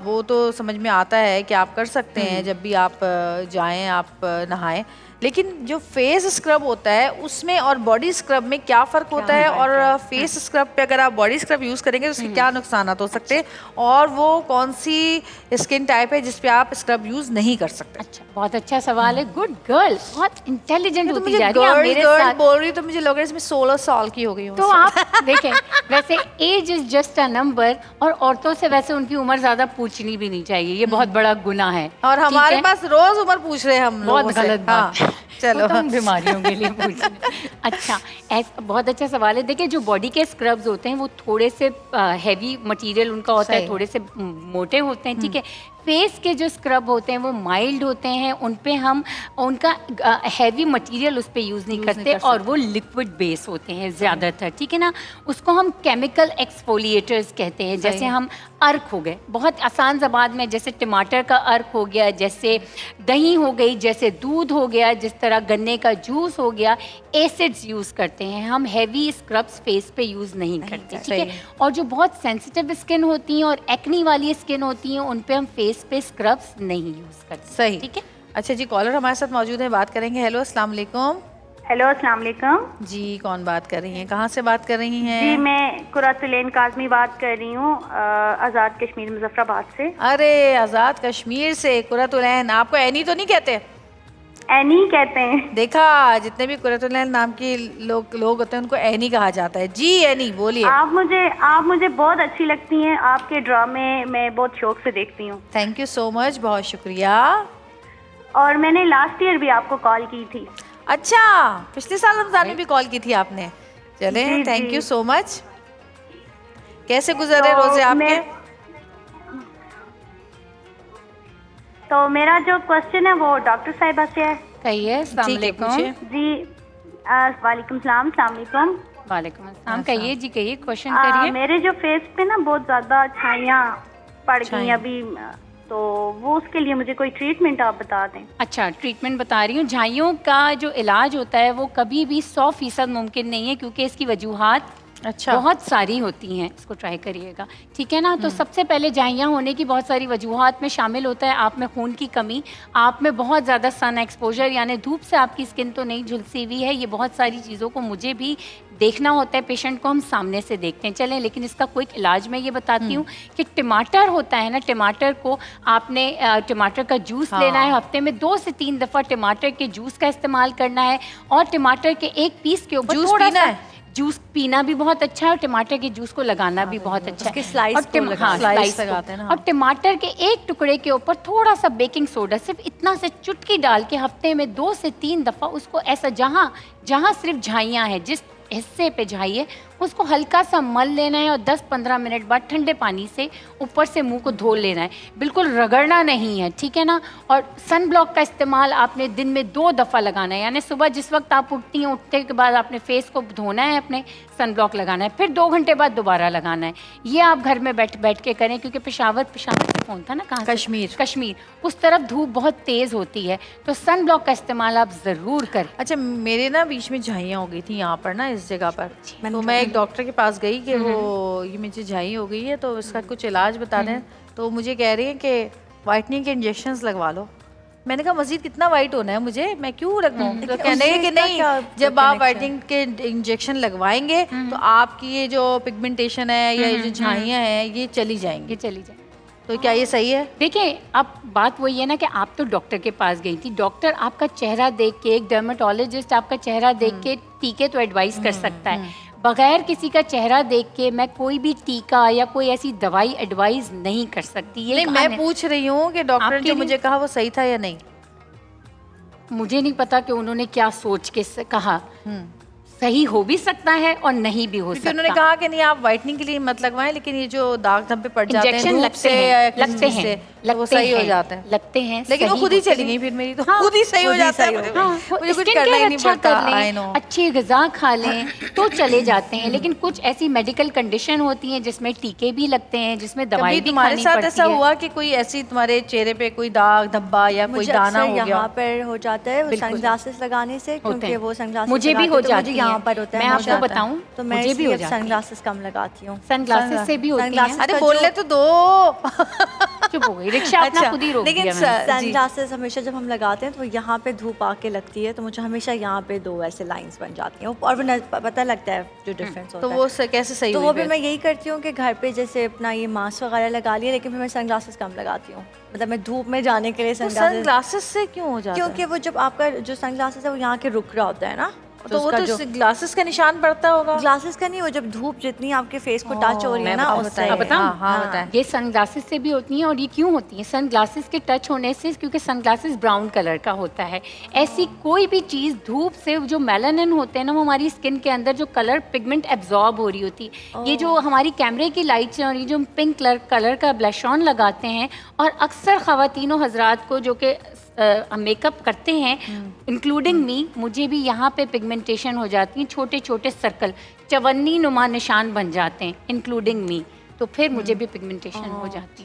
वो तो समझ में आता है कि आप कर सकते हैं जब भी आप जाएं, आप नहाएं, लेकिन जो फेस स्क्रब होता है उसमें और बॉडी स्क्रब में क्या फ़र्क होता है, और फेस स्क्रब पे अगर आप बॉडी स्क्रब यूज़ करेंगे तो उसके क्या नुकसान हो सकते हैं, और वो कौन सी स्किन टाइप है जिस पे आप स्क्रब यूज़ नहीं कर सकते? अच्छा, बहुत अच्छा सवाल है। गुड गर्ल, बहुत इंटेलिजेंट तो होती मुझे जा रही है आप मेरे गर्ल साथ। बोल रही तो मुझे लग रहा है इसमें 16 साल की हो गई हूँ। तो आप देखें, वैसे age is just a number, और औरतों से वैसे उनकी उम्र ज्यादा पूछनी भी नहीं चाहिए, ये बहुत बड़ा गुनाह है। और हमारे पास रोज उम्र पूछ रहे हैं हम लोगों बहुत से। गलत बात है। चलो, हम बीमारियों के लिए पूछ रहे हैं। अच्छा, बहुत अच्छा सवाल है। देखिए, जो बॉडी के स्क्रब्स होते हैं वो थोड़े से हैवी मटेरियल उनका होता है, थोड़े से मोटे होते हैं, ठीक है। फेस के जो स्क्रब होते हैं वो माइल्ड होते हैं, उन पे हम उनका हैवी मटेरियल उस पे यूज़ नहीं करते, और वो लिक्विड बेस होते हैं ज़्यादातर, ठीक है ना। उसको हम केमिकल एक्सफोलिएटर्स कहते हैं। जैसे हम अर्क हो गए, बहुत आसान ज़बान में, जैसे टमाटर का अर्क हो गया, जैसे दही हो गई, जैसे दूध हो गया, जिस तरह गन्ने का जूस हो गया, एसिड्स यूज़ करते हैं हम। हैवी स्क्रब्स फेस पे यूज़ नहीं करते, ठीक है। और जो बहुत सेंसिटिव स्किन होती हैं और एक्नी वाली स्किन होती हैं, उन पे हम फेस पे स्क्रब्स नहीं यूज़ करते। सही, ठीक है। अच्छा जी, कॉलर हमारे साथ मौजूद है, बात करेंगे। हेलो, अस्सलाम वालेकुम। हेलो, अस्सलाम वालेकुम जी, कौन बात कर रही हैं, कहाँ से बात कर रही हैं? जी, मैं कुरातुलैन काज़मी बात कर रही हूँ, आज़ाद कश्मीर मुजफ्फराबाद से। अरे, आज़ाद कश्मीर से कुरातुलैन, आपको एनी तो नहीं कहते? एनी कहते हैं। देखा, जितने भी कुरातुलैन नाम के लोग होते हैं उनको एनी कहा जाता है। जी एनी, बोलिए। आप मुझे बहुत अच्छी लगती हैं, आपके ड्रामे मैं बहुत शौक से देखती हूँ। थैंक यू सो मच, बहुत शुक्रिया। और मैंने लास्ट ईयर भी आपको कॉल की थी। अच्छा, पिछले साल रमजान में भी कॉल की थी आपने? चले, थैंक यू सो मच। कैसे गुजरे रोजे आपके? तो मेरा जो क्वेश्चन है वो डॉक्टर साहिबा से है। कहिए। अस्सलाम वालेकुम। जी, वालेकुम सलाम। अस्सलाम वालेकुम। वालेकुम अस्सलाम। कहिए जी, कहिए, क्वेश्चन करिए। मेरे जो फेस पे ना बहुत ज्यादा छाइयाँ पड़ गई अभी, तो वो उसके लिए मुझे कोई ट्रीटमेंट आप बता दें। अच्छा, ट्रीटमेंट बता रही हूँ। झाइयों का जो इलाज होता है वो कभी भी 100% मुमकिन नहीं है, क्योंकि इसकी वजूहात बहुत सारी होती हैं। इसको ट्राई करिएगा, ठीक है ना। तो सबसे पहले झाइयाँ होने की बहुत सारी वजूहात में शामिल होता है आप में खून की कमी, आप में बहुत ज़्यादा सन एक्सपोजर, यानी धूप से आपकी स्किन तो नहीं झुलसी हुई है। ये बहुत सारी चीज़ों को मुझे भी देखना होता है, पेशेंट को हम सामने से देखते हैं। चलें, लेकिन इसका कोई इलाज मैं ये बताती हूँ कि टमाटर होता है ना, टमाटर को आपने टमाटर का जूस लेना है, हफ्ते में 2 से 3 दफ़ा टमाटर के जूस का इस्तेमाल करना है, और टमाटर के एक पीस के ऊपर थोड़ा सा जूस पीना भी बहुत अच्छा है, और टमाटर के जूस को लगाना भी बहुत अच्छा है। स्लाइस लगाते हैं ना। और टमाटर के एक टुकड़े के ऊपर थोड़ा सा बेकिंग सोडा, सिर्फ इतना से चुटकी डाल के हफ्ते में 2 से 3 दफ़ा उसको ऐसा जहाँ सिर्फ झाइयाँ हैं, जिस हिस्से पे झाइए, उसको हल्का सा मल लेना है, और 10-15 मिनट बाद ठंडे पानी से ऊपर से मुंह को धो लेना है, बिल्कुल रगड़ना नहीं है, ठीक है ना। और सन ब्लॉक का इस्तेमाल आपने दिन में 2 दफ़ा लगाना है, यानी सुबह जिस वक्त आप उठती हैं, उठने के बाद आपने फेस को धोना है, अपने सन ब्लॉक लगाना है, फिर 2 घंटे बाद दोबारा लगाना है। ये आप घर में बैठ के करें, क्योंकि पेशावर से फ़ोन था ना, कहाँ? कश्मीर, उस तरफ धूप बहुत तेज़ होती है, तो सन ब्लॉक का इस्तेमाल आप ज़रूर करें। अच्छा, मेरे ना बीच में झाइयाँ हो गई थी यहाँ पर ना, इस जगह पर, तो मैं एक डॉक्टर के पास गई कि वो ये मुझे झाई हो गई है, तो इसका कुछ इलाज बता दें। तो मुझे कह रही है कि वाइटनिंग के इंजेक्शंस लगवा लो। मैंने कहा मजीद कितना वाइट होना है मुझे, मैं क्यों लगवाऊं? तो कहने कि नहीं, जब आप वाइटनिंग के इंजेक्शन लगवाएंगे तो आपकी ये जो पिगमेंटेशन है या ये जो झाइयाँ हैं ये चली जाएंगी। तो क्या ये सही है? देखिए, अब बात वही है ना कि आप तो डॉक्टर के पास गई थी, डॉक्टर आपका चेहरा देख के, एक डर्मेटोलॉजिस्ट आपका चेहरा देख के टीके तो एडवाइस कर सकता है। बगैर किसी का चेहरा देख के मैं कोई भी टीका या कोई ऐसी दवाई एडवाइस नहीं कर सकती। ये नहीं, मैं पूछ रही हूँ कि डॉक्टर ने जो मुझे कहा वो सही था या नहीं। मुझे नहीं पता कि उन्होंने क्या सोच के कहा, सही हो भी सकता है और नहीं भी हो सकता। उन्होंने कहा कि नहीं, आप वाइटनिंग के लिए मत लगवाएं, लेकिन ये जो दाग धब्बे पड़ जाते हैं धूप से वो सही हो जाते हैं, लगते हैं। लेकिन वो खुद ही चली गई फिर मेरी, तो खुद ही सही हो जाता है। मुझे कुछ करना ही नहीं पड़ता। अच्छी ग़िज़ा खा लें तो चले जाते हैं, लेकिन कुछ ऐसी मेडिकल कंडीशन होती हैं जिसमें टीके भी लगते हैं, जिसमें दवाई भी तुम्हारे साथ ऐसा हुआ कि कोई ऐसी तुम्हारे चेहरे पे कोई दाग धब्बा या कोई दाना हो गया? यहाँ पर हो जाता है सनग्लासेस लगाने से, क्योंकि वो सनग्लासेस मुझे भी हो जाती है। पर होता है, मैं आपको बताऊं, तो मैं भी सनग्लासेस कम लगाती हूँ। सनग्लासेस से भी होती है। अरे बोलने तो दो। चुप हो गई, रिक्शा अपना अच्छा, खुद ही रोक लेकिन दिया मैंने। सनग्लासेस हमेशा जब हम लगाते हैं तो यहाँ पे धूप आके लगती है, तो मुझे हमेशा यहाँ पे 2 ऐसे लाइंस बन जाती हैं और वो पता लगता है जो डिफरेंस होता तो है। वो कैसे सही तो हुई वो भी फिर? मैं यही करती हूँ कि घर पे जैसे अपना ये मास्क वगैरह लगा लिया, लेकिन फिर मैं सनग्लासेस कम लगाती हूँ। मतलब मैं धूप में जाने के लिए तो सनग्लासेस, सनग्लासेस से क्यों हो जाता है? क्योंकि वो जब आपका जो सनग्लासेस है वो यहाँ के रुक रहा होता है ना, तो वो उसका तो जो ग्लासेस का निशान पड़ता होगा। ग्लासेस का नहीं, वो जब धूप जितनी आपके फेस को टच हो रही है ना अब उससे। बताइए। बताऊं? हाँ, हाँ, बताएं। ये सनग्लासेस से भी होती हैं, और ये क्यों होती हैं? सनग्लासेस के टच होने से, क्योंकि सनग्लासेस ब्राउन कलर का होता है। ऐसी कोई भी चीज़ धूप से जो मेलानिन होते हैं ना, वो हमारी स्किन के अंदर जो कलर पिगमेंट एब्जॉर्ब हो रही होती है। ये जो हमारी कैमरे की लाइट्स हैं और ये जो पिंक कलर का ब्लश ऑन लगाते हैं, और अक्सर ख़वातीन व हज़रात को जो कि मेकअप करते हैं, इंक्लूडिंग मी, मुझे भी यहाँ पे पिगमेंटेशन हो जाती है, छोटे छोटे सर्कल, चवन्नी नुमा निशान बन जाते हैं, इंक्लूडिंग मी। तो फिर मुझे भी पिगमेंटेशन हो जाती है।